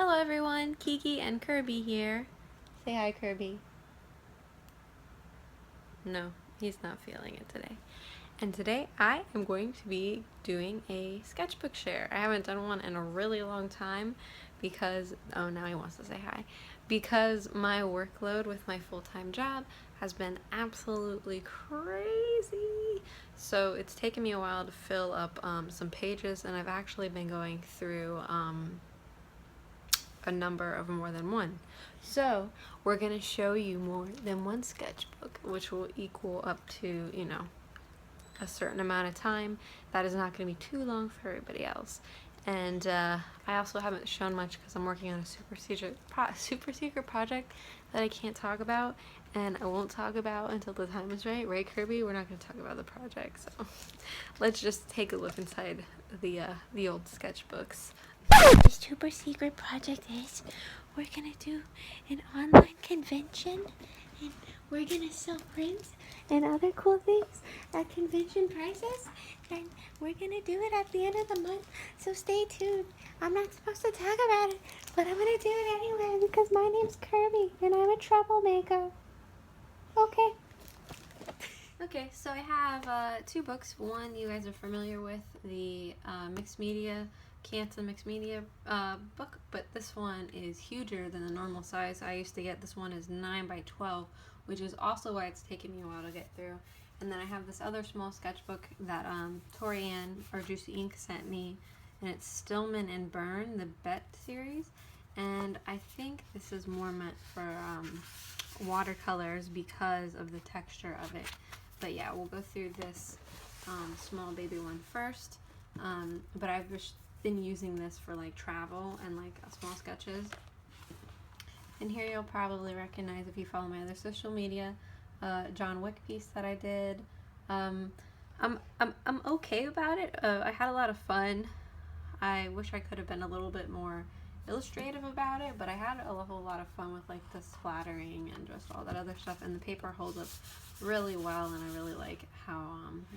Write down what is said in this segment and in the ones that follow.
Hello everyone, Kiki and Kirby here. Say hi, Kirby. No, he's not feeling it today. And today I am going to be doing a sketchbook share. I haven't done one in a really long time because, oh, now he wants to say hi. Because my workload with my full-time job has been absolutely crazy. So it's taken me a while to fill up some pages, and I've actually been going through a number of more than one. So we're going to show you more than one sketchbook, which will equal up to, you know, a certain amount of time. That is not going to be too long for everybody else. And I also haven't shown much because I'm working on a super secret project that I can't talk about, and I won't talk about until the time is right. Right, Kirby? We're not going to talk about the project, so let's just take a look inside the old sketchbooks. The super secret project is we're gonna do an online convention, and we're gonna sell prints and other cool things at convention prices, and we're gonna do it at the end of the month, so stay tuned. I'm not supposed to talk about it, but I'm gonna do it anyway because my name's Kirby and I'm a troublemaker. Okay, so I have two books. One you guys are familiar with, the mixed media Canton mixed media book, but this one is huger than the normal size I used to get. This one is 9 by 12, which is also why it's taken me a while to get through. And then I have this other small sketchbook that Tori Ann or Juicy Ink sent me, and it's Stillman and Byrne, the Bet series. And I think this is more meant for watercolors because of the texture of it. But yeah, we'll go through this small baby one first. But I've just been using this for like travel and like small sketches. And here you'll probably recognize, if you follow my other social media, John Wick piece that I did. I'm okay about it. I had a lot of fun. I wish I could have been a little bit more illustrative about it, but I had a whole lot of fun with like the splattering and just all that other stuff, and the paper holds up really well, and I really like how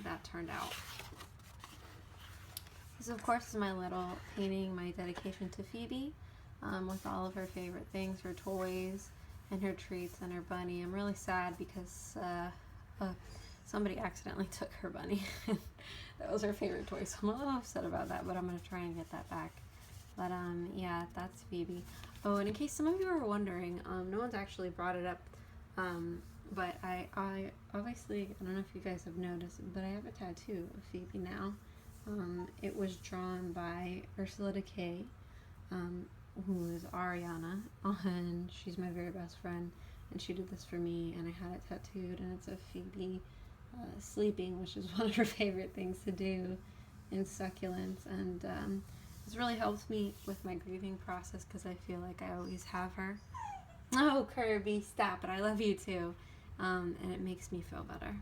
that turned out. This, of course, is my little painting, my dedication to Phoebe, with all of her favorite things, her toys and her treats and her bunny. I'm really sad because somebody accidentally took her bunny. That was her favorite toy, so I'm a little upset about that, but I'm going to try and get that back. But yeah, that's Phoebe. Oh, and in case some of you are wondering, no one's actually brought it up, but I obviously, I don't know if you guys have noticed, but I have a tattoo of Phoebe now. It was drawn by Ursula Decay, who is Ariana, and she's my very best friend, and she did this for me, and I had it tattooed, and it's a Phoebe sleeping, which is one of her favorite things to do in succulents, and it's really helped me with my grieving process because I feel like I always have her. Oh, Kirby, stop it. I love you too. And it makes me feel better.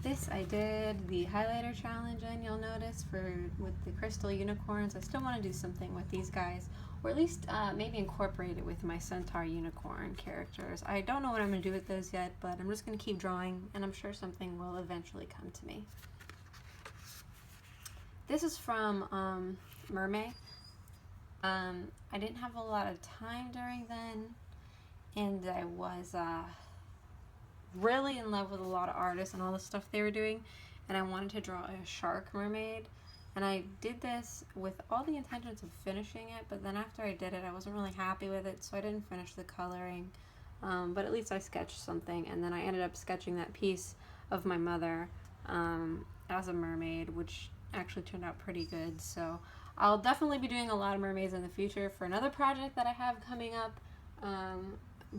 This I did the highlighter challenge in, you'll notice, with the crystal unicorns. I still want to do something with these guys, or at least maybe incorporate it with my centaur unicorn characters. I don't know what I'm going to do with those yet, but I'm just going to keep drawing, and I'm sure something will eventually come to me. This is from Mermaid. I didn't have a lot of time during then, and I was really in love with a lot of artists and all the stuff they were doing, and I wanted to draw a shark mermaid, and I did this with all the intentions of finishing it, but then after I did it I wasn't really happy with it, so I didn't finish the coloring, but at least I sketched something, and then I ended up sketching that piece of my mother as a mermaid, which actually turned out pretty good. So I'll definitely be doing a lot of mermaids in the future for another project that I have coming up,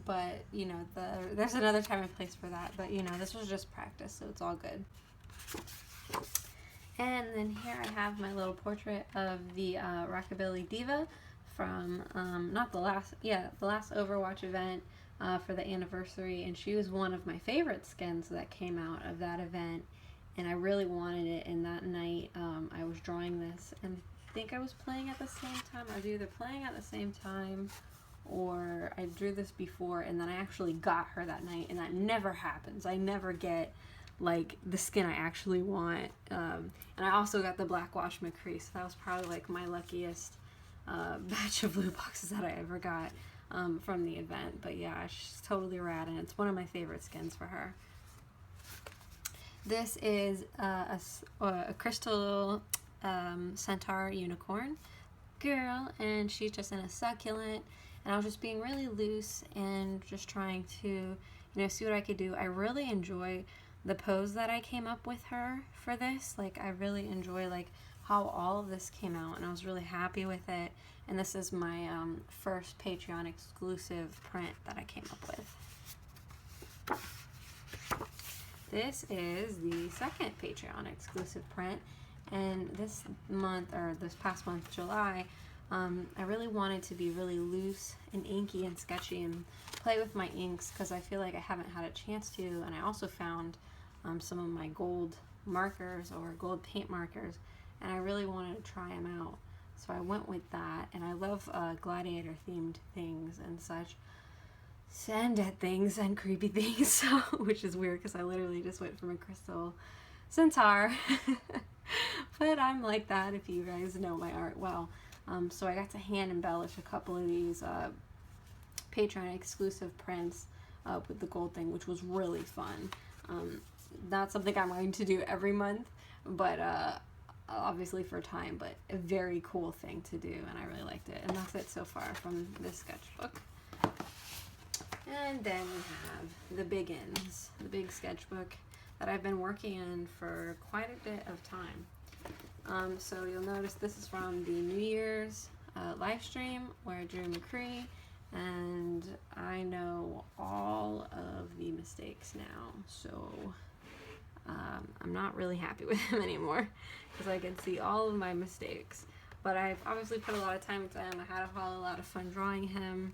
but you know, there's another time and place for that, but you know, this was just practice, so it's all good. And then here I have my little portrait of the Rockabilly Diva from the last Overwatch event for the anniversary, and she was one of my favorite skins that came out of that event, and I really wanted it. And that night I was drawing this, and I think I was playing at the same time. I was either playing at the same time or I drew this before, and then I actually got her that night, and that never happens. I never get like the skin I actually want, and I also got the Black Wash McCree, so that was probably like my luckiest batch of loot boxes that I ever got from the event. But yeah, she's totally rad, and it's one of my favorite skins for her. This is a crystal centaur unicorn girl, and she's just in a succulent, and I was just being really loose and just trying to, you know, see what I could do. I really enjoy the pose that I came up with her for this. Like, I really enjoy like how all of this came out, and I was really happy with it. And this is my first Patreon exclusive print that I came up with. This is the second Patreon exclusive print, and this month, or this past month, July, I really wanted to be really loose and inky and sketchy and play with my inks, because I feel like I haven't had a chance to. And I also found some of my gold markers or gold paint markers, and I really wanted to try them out. So I went with that, and I love gladiator themed things and such. And dead things and creepy things, so, which is weird because I literally just went from a crystal centaur. But I'm like that, if you guys know my art well. So I got to hand embellish a couple of these Patreon exclusive prints with the gold thing, which was really fun. Not something I'm going to do every month, but obviously for time, but a very cool thing to do, and I really liked it. And that's it so far from this sketchbook. And then we have the biggins, the big sketchbook that I've been working in for quite a bit of time. So you'll notice this is from the New Year's live stream where I drew McCree, and I know all of the mistakes now, so I'm not really happy with him anymore because I can see all of my mistakes. But I've obviously put a lot of time into him. I had a lot of fun drawing him.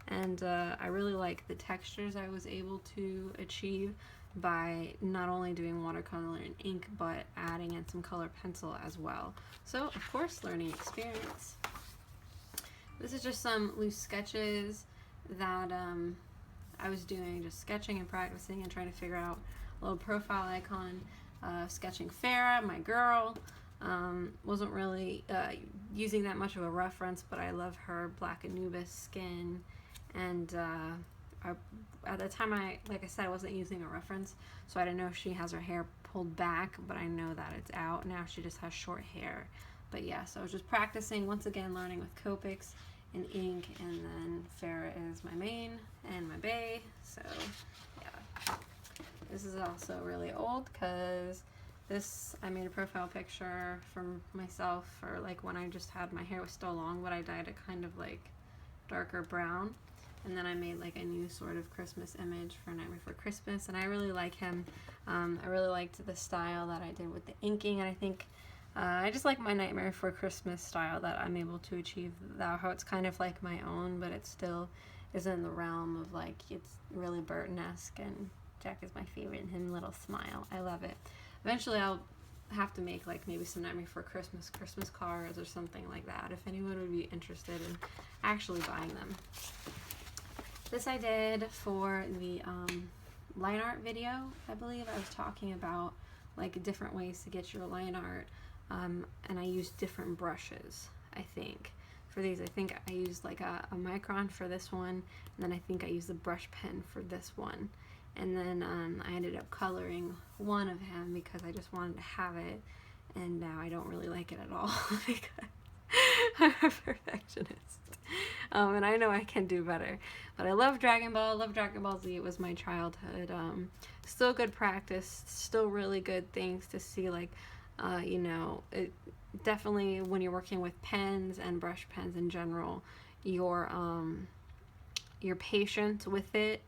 And I really like the textures I was able to achieve by not only doing watercolor and ink, but adding in some color pencil as well. So, of course, learning experience. This is just some loose sketches that I was doing, just sketching and practicing and trying to figure out a little profile icon. Sketching Farah, my girl. Wasn't really using that much of a reference, but I love her black Anubis skin. And at the time, like I said, I wasn't using a reference, so I didn't know if she has her hair pulled back, but I know that it's out now. She just has short hair. But yeah, so I was just practicing, once again, learning with Copics and ink, and then Farah is my main and my bae, so yeah. This is also really old because this, I made a profile picture for myself for like when I just had, my hair was still long, but I dyed it kind of like darker brown. And then I made like a new sort of Christmas image for Nightmare Before Christmas, and I really like him. I really liked the style that I did with the inking, and I think I just like my Nightmare Before Christmas style that I'm able to achieve, how it's kind of like my own, but it still is in the realm of like, it's really Burton-esque, and Jack is my favorite, and him little smile. I love it. Eventually I'll have to make like maybe some Nightmare Before Christmas cards or something like that, if anyone would be interested in actually buying them. This I did for the line art video. I believe I was talking about like different ways to get your line art, and I used different brushes, I think. For these, I think I used like a micron for this one, and then I think I used a brush pen for this one. And then I ended up coloring one of him because I just wanted to have it, and now I don't really like it at all because I'm a perfectionist. And I know I can do better, but I love Dragon Ball, love Dragon Ball Z. It was my childhood. Still good practice, still really good things to see, like, you know, it definitely when you're working with pens and brush pens in general, your patience with it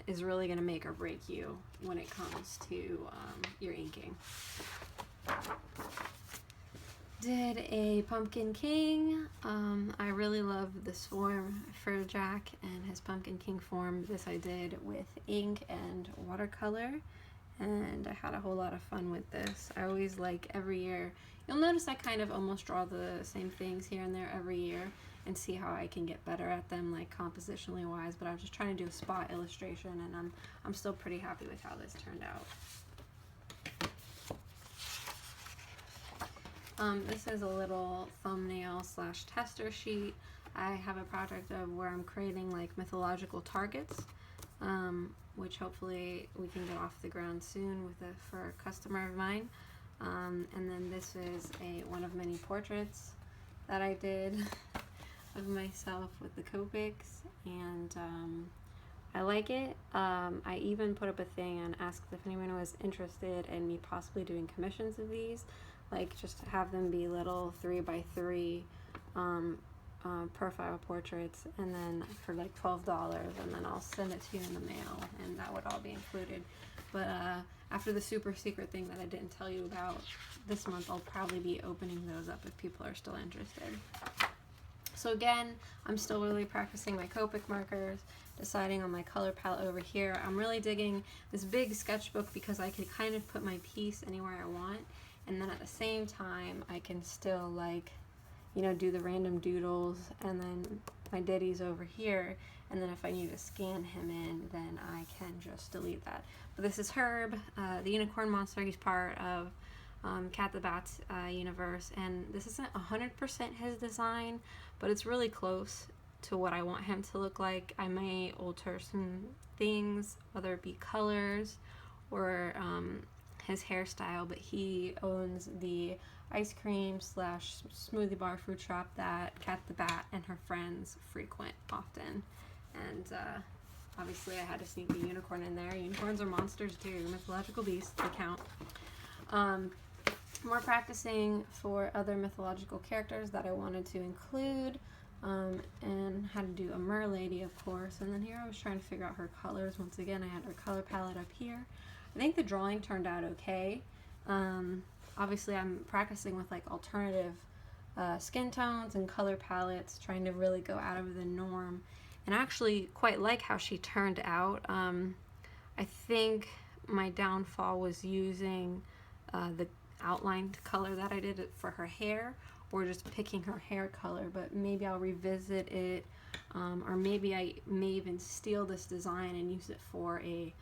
is really going to make or break you when it comes to your inking. Did a Pumpkin King. I really love this form for Jack and his Pumpkin King form. This I did with ink and watercolor, and I had a whole lot of fun with this. I always like every year, you'll notice I kind of almost draw the same things here and there every year and see how I can get better at them, like compositionally wise, but I was just trying to do a spot illustration, and I'm still pretty happy with how this turned out. This is a little thumbnail / / tester sheet. I have a project of where I'm creating like mythological targets, which hopefully we can get off the ground soon for a customer of mine. And then this is one of many portraits that I did of myself with the Copics, and I like it. I even put up a thing and asked if anyone was interested in me possibly doing commissions of these, like just have them be little 3x3 profile portraits, and then for like $12, and then I'll send it to you in the mail, and that would all be included. But after the super secret thing that I didn't tell you about this month, I'll probably be opening those up if people are still interested. So again, I'm still really practicing my Copic markers, deciding on my color palette over here. I'm really digging this big sketchbook because I can kind of put my piece anywhere I want, and then at the same time I can still, like, you know, do the random doodles, and then my ditties over here, and then if I need to scan him in, then I can just delete that. But this is Herb, the unicorn monster. He's part of Cat the Bat's universe, and this isn't 100% his design, but it's really close to what I want him to look like. I may alter some things, whether it be colors or his hairstyle, but he owns the ice cream / smoothie bar food shop that Cat the Bat and her friends frequent often. And obviously I had to sneak the unicorn in there. Unicorns are monsters too, mythological beasts, they count. More practicing for other mythological characters that I wanted to include, and how to do a merlady, of course. And then here I was trying to figure out her colors. Once again, I had her color palette up here. I think the drawing turned out okay. Obviously I'm practicing with like alternative skin tones and color palettes, trying to really go out of the norm, and I actually quite like how she turned out. I think my downfall was using the outlined color that I did for her hair, or just picking her hair color, but maybe I'll revisit it, or maybe I may even steal this design and use it for a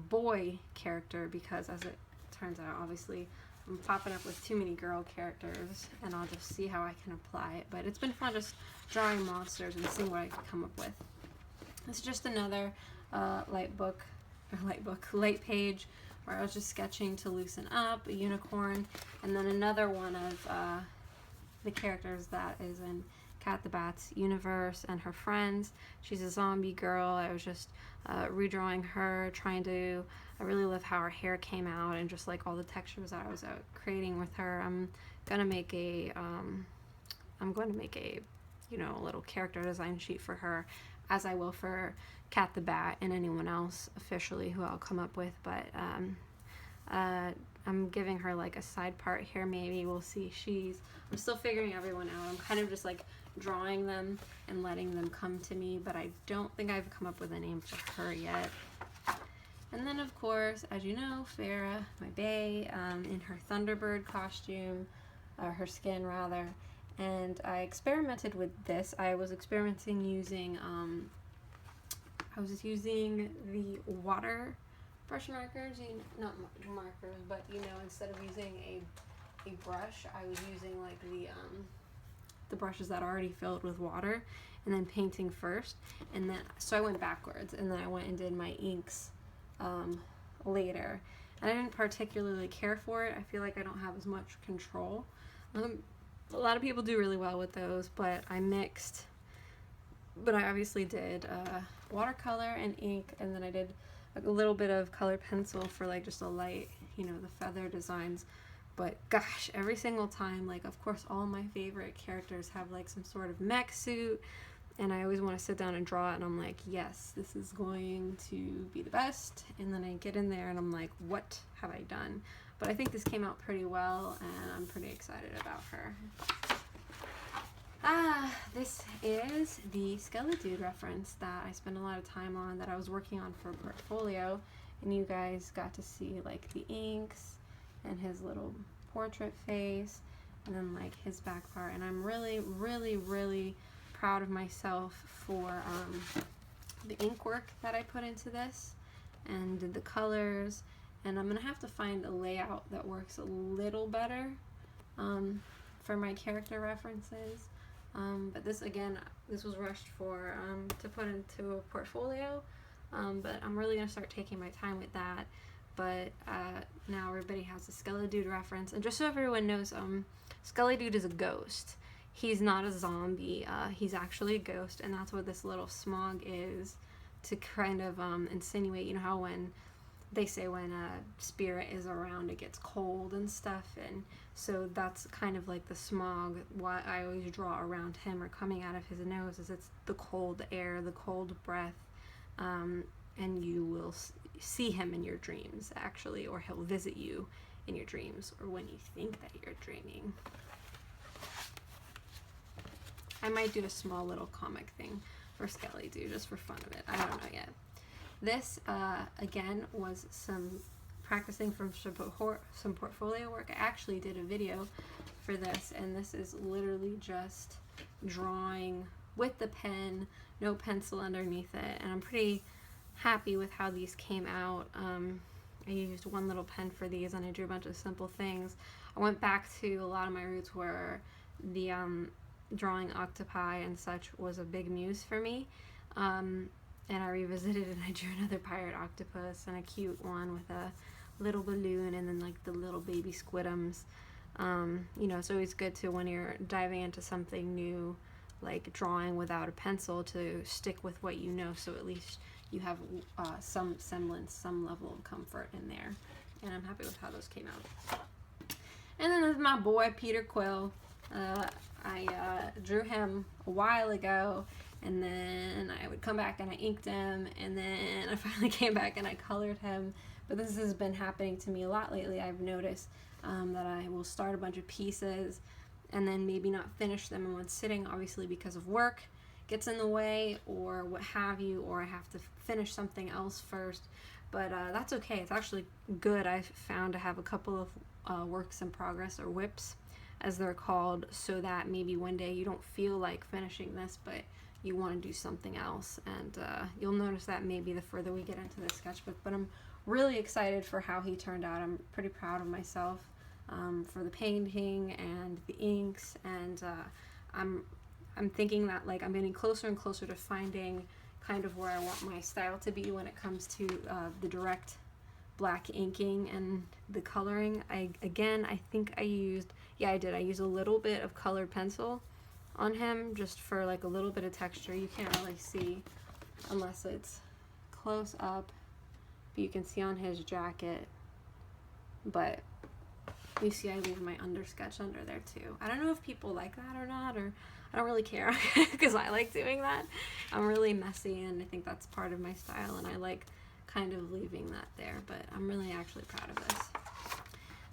boy character, because as it turns out, obviously I'm popping up with too many girl characters, and I'll just see how I can apply it. But it's been fun just drawing monsters and seeing what I can come up with. It's just another light page where I was just sketching to loosen up a unicorn, and then another one of the characters that is in Cat the Bat's universe and her friends. She's a zombie girl. I was just redrawing her, I really love how her hair came out, and just like all the textures that I was creating with her. I'm gonna make a you know, a little character design sheet for her, as I will for Cat the Bat and anyone else officially who I'll come up with. But I'm giving her like a side part here, maybe. We'll see. I'm still figuring everyone out. I'm kind of just like drawing them and letting them come to me, but I don't think I've come up with a name for her yet. And then of course, as you know, Farah, my bae, in her Thunderbird costume, her skin rather, and I experimented with this. I was experimenting using the water brush markers, not markers, but you know, instead of using a brush, I was using like the brushes that are already filled with water, and then painting first, and then so I went backwards, and then I went and did my inks later. And I didn't particularly care for it. I feel like I don't have as much control. A lot of people do really well with those, but I obviously did watercolor and ink, and then I did a little bit of color pencil for like just a light, you know, the feather designs. But gosh, every single time, like, of course all my favorite characters have like some sort of mech suit, and I always want to sit down and draw it, and I'm like, yes, this is going to be the best. And then I get in there and I'm like, what have I done? But I think this came out pretty well, and I'm pretty excited about her. This is the Skeledude reference that I spent a lot of time on, that I was working on for a portfolio, and you guys got to see like the inks and his little portrait face, and then like his back part. And I'm really, really, really proud of myself for the ink work that I put into this, and the colors. And I'm gonna have to find a layout that works a little better for my character references. But this, again, this was rushed for to put into a portfolio, but I'm really going to start taking my time with that. But now everybody has a Skelly Dude reference, and just so everyone knows, Skelly Dude is a ghost. He's not a zombie. He's actually a ghost, and that's what this little smog is, to kind of insinuate, you know how when they say when a spirit is around it gets cold and stuff, and so that's kind of like the smog. What I always draw around him or coming out of his nose is it's the cold air, the cold breath, and you will see him in your dreams, actually, or he'll visit you in your dreams, or when you think that you're dreaming. I might do a small little comic thing for Skelly Dude, just for fun of it. I don't know yet. This, again, was some practicing from some portfolio work. I actually did a video for this, and this is literally just drawing with the pen, no pencil underneath it, and I'm pretty happy with how these came out. I used one little pen for these, and I drew a bunch of simple things. I went back to a lot of my roots where the drawing octopi and such was a big muse for me, and I revisited and I drew another pirate octopus and a cute one with a little balloon, and then like the little baby squidums. You know, it's always good to, when you're diving into something new, like drawing without a pencil, to stick with what you know, so at least you have some semblance, some level of comfort in there. And I'm happy with how those came out. And then there's my boy Peter Quill. I drew him a while ago, and then I would come back and I inked him, and then I finally came back and I colored him. But this has been happening to me a lot lately. I've noticed that I will start a bunch of pieces and then maybe not finish them in one sitting, obviously because of work gets in the way or what have you, or I have to finish something else first. But that's okay. It's actually good, I've found, to have a couple of works in progress, or whips as they're called, so that maybe one day you don't feel like finishing this, but you want to do something else. And you'll notice that maybe the further we get into the sketchbook. But I'm really excited for how he turned out. I'm pretty proud of myself for the painting and the inks, and I'm thinking that, like, I'm getting closer and closer to finding kind of where I want my style to be when it comes to the direct black inking and the coloring. I think I used, I used a little bit of colored pencil on him, just for like a little bit of texture. You can't really see unless it's close up, but you can see on his jacket. But you see I leave my undersketch under there too. I don't know if people like that or not, or I don't really care, because I like doing that. I'm really messy, and I think that's part of my style, and I like kind of leaving that there. But I'm really actually proud of this.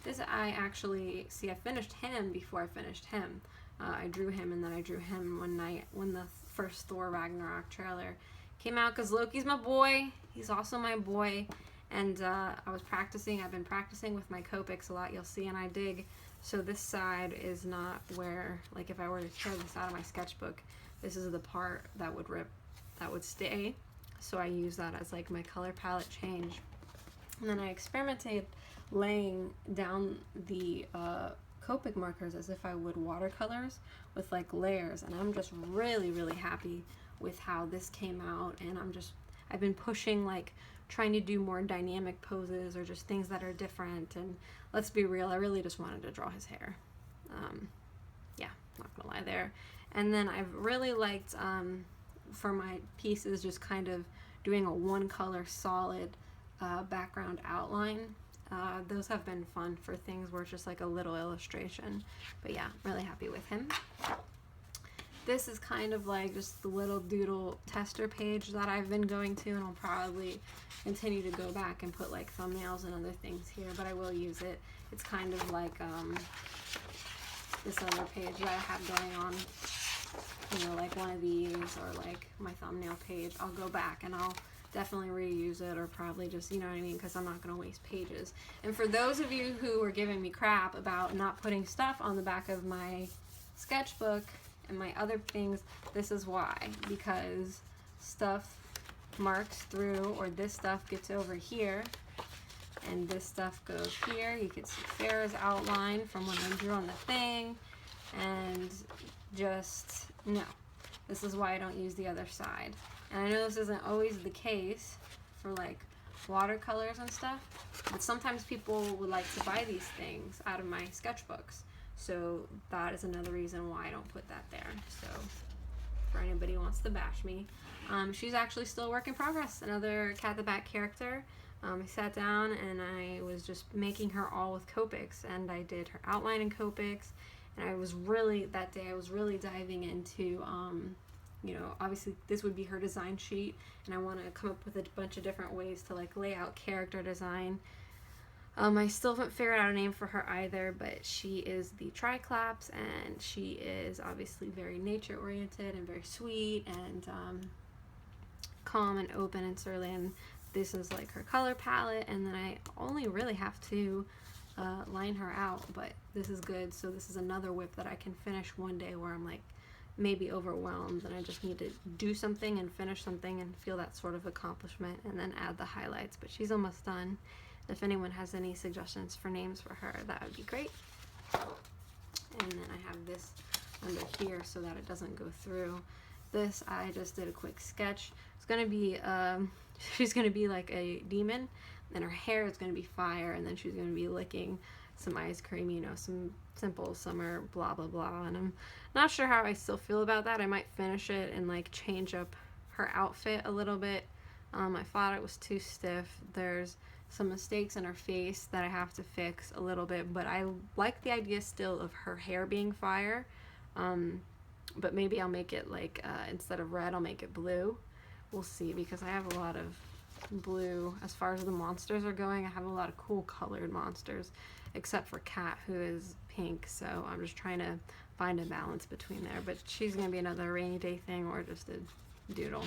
This, I actually, see, I finished him before I finished him. I drew him, and then I drew him one night when the first Thor Ragnarok trailer came out, because Loki's my boy. He's also my boy. And I was practicing. I've been practicing with my Copics a lot, you'll see, and I dig. So this side is not where, like, if I were to tear this out of my sketchbook, this is the part that would rip, that would stay. So I use that as like my color palette change. And then I experimented laying down the Copic markers as if I would watercolors, with like layers, and I'm just really, really happy with how this came out. And I've been pushing, like, trying to do more dynamic poses, or just things that are different. And let's be real, I really just wanted to draw his hair. Yeah, not gonna lie there. And then I've really liked, for my pieces, just kind of doing a one color solid background outline. Those have been fun for things where it's just like a little illustration. But yeah, really happy with him. This is kind of like just the little Doodle Tester page that I've been going to, and I'll probably continue to go back and put like thumbnails and other things here, but I will use it. It's kind of like this other page that I have going on, you know, like one of these, or like my thumbnail page. I'll go back and I'll definitely reuse it, or probably just, you know what I mean, because I'm not going to waste pages. And for those of you who were giving me crap about not putting stuff on the back of my sketchbook and my other things, this is why. Because stuff marks through, or this stuff gets over here, and this stuff goes here. You can see Farrah's outline from when I drew on the thing, and just no. This is why I don't use the other side. And I know this isn't always the case for like watercolors and stuff, but sometimes people would like to buy these things out of my sketchbooks. So that is another reason why I don't put that there. So for anybody who wants to bash me. She's actually still a work in progress. Another Cat the Bat character. I sat down and I was just making her all with Copics, and I did her outline in Copics, and I was really, that day I was really diving into, you know, obviously this would be her design sheet, and I want to come up with a bunch of different ways to like lay out character design. I still haven't figured out a name for her either, but she is the Triclops, and she is obviously very nature oriented and very sweet and calm and open and surly, and this is like her color palette, and then I only really have to line her out, but this is good. So this is another whip that I can finish one day where I'm like maybe overwhelmed and I just need to do something and finish something and feel that sort of accomplishment, and then add the highlights. But she's almost done. If anyone has any suggestions for names for her, that would be great. And then I have this under here so that it doesn't go through. This I just did a quick sketch. It's gonna be she's gonna be like a demon, and her hair is gonna be fire, and then she's gonna be licking some ice cream, you know, some simple summer blah blah blah. And I'm not sure how I still feel about that. I might finish it and like change up her outfit a little bit. I thought it was too stiff. There's some mistakes in her face that I have to fix a little bit, but I like the idea still of her hair being fire. But maybe I'll make it like instead of red, I'll make it blue. We'll see, because I have a lot of blue as far as the monsters are going. I have a lot of cool colored monsters, except for Cat, who is pink, so I'm just trying to find a balance between there. But she's gonna be another rainy day thing or just a doodle.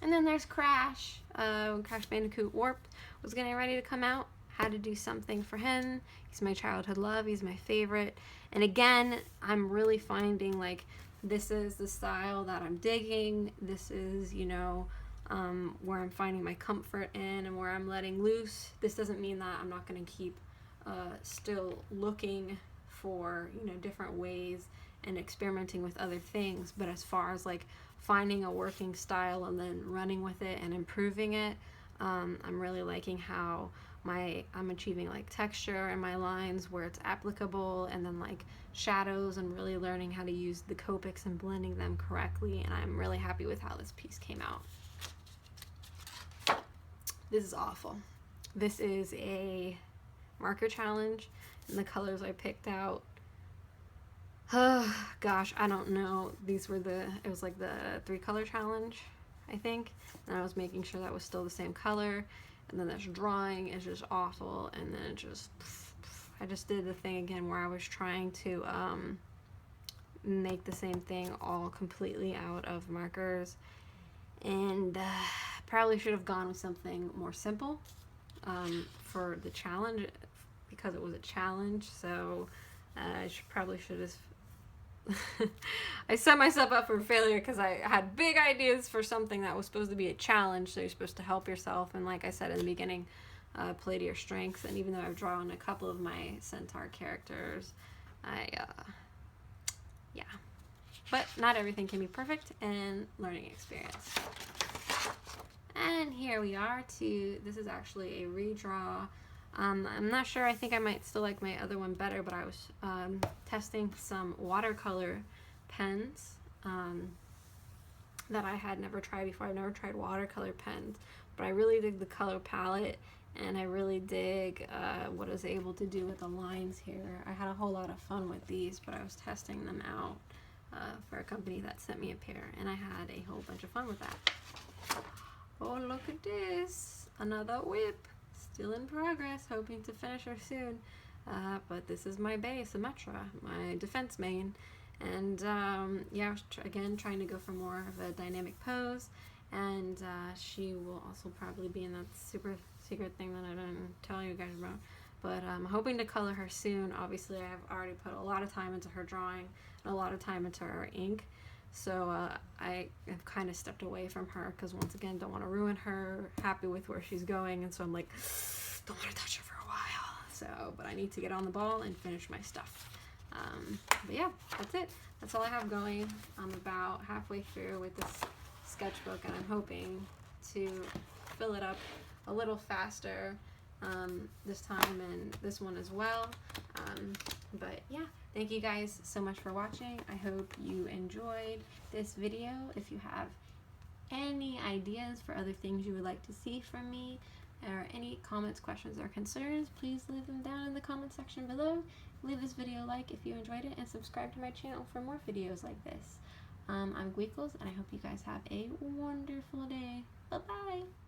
And then there's Crash. Crash Bandicoot Warped was getting ready to come out. Had to do something for him. He's my childhood love. He's my favorite. And again, I'm really finding like this is the style that I'm digging. This is, you know, where I'm finding my comfort in and where I'm letting loose. This doesn't mean that I'm not going to keep still looking for, you know, different ways and experimenting with other things. But as far as like finding a working style and then running with it and improving it, I'm really liking how I'm achieving like texture in my lines where it's applicable, and then like shadows, and really learning how to use the Copics and blending them correctly. And I'm really happy with how this piece came out. This is awful. This is a marker challenge, and the colors I picked out, oh gosh, I don't know. These were it was like the 3-color challenge, I think, and I was making sure that was still the same color. And then this drawing is just awful, and then it just, I just did the thing again where I was trying to make the same thing all completely out of markers, and probably should have gone with something more simple for the challenge, because it was a challenge. So I probably should have I set myself up for failure because I had big ideas for something that was supposed to be a challenge, so you're supposed to help yourself, and like I said in the beginning, play to your strengths. And even though I've drawn a couple of my centaur characters, yeah, but not everything can be perfect, and learning experience. And here we are this is actually a redraw. I'm not sure, I think I might still like my other one better, but I was testing some watercolor pens that I had never tried before. I've never tried watercolor pens, but I really dig the color palette, and I really dig what I was able to do with the lines here. I had a whole lot of fun with these, but I was testing them out for a company that sent me a pair, and I had a whole bunch of fun with that. Oh, look at this, another whip. Still in progress, hoping to finish her soon. But this is my base, Symmetra, my defense main. And yeah, I was again trying to go for more of a dynamic pose. And she will also probably be in that super secret thing that I didn't tell you guys about. But I'm hoping to color her soon. Obviously, I've already put a lot of time into her drawing and a lot of time into her ink. So I have kind of stepped away from her because, once again, don't want to ruin her, happy with where she's going, and so I'm like, don't want to touch her for a while. So, but I need to get on the ball and finish my stuff. But yeah, that's it. that's all I have going. I'm about halfway through with this sketchbook, and I'm hoping to fill it up a little faster this time, and this one as well. But yeah, thank you guys so much for watching. I hope you enjoyed this video. If you have any ideas for other things you would like to see from me, or any comments, questions, or concerns, please leave them down in the comment section below. Leave this video a like if you enjoyed it, and subscribe to my channel for more videos like this. I'm Gweakles, and I hope you guys have a wonderful day. Bye-bye!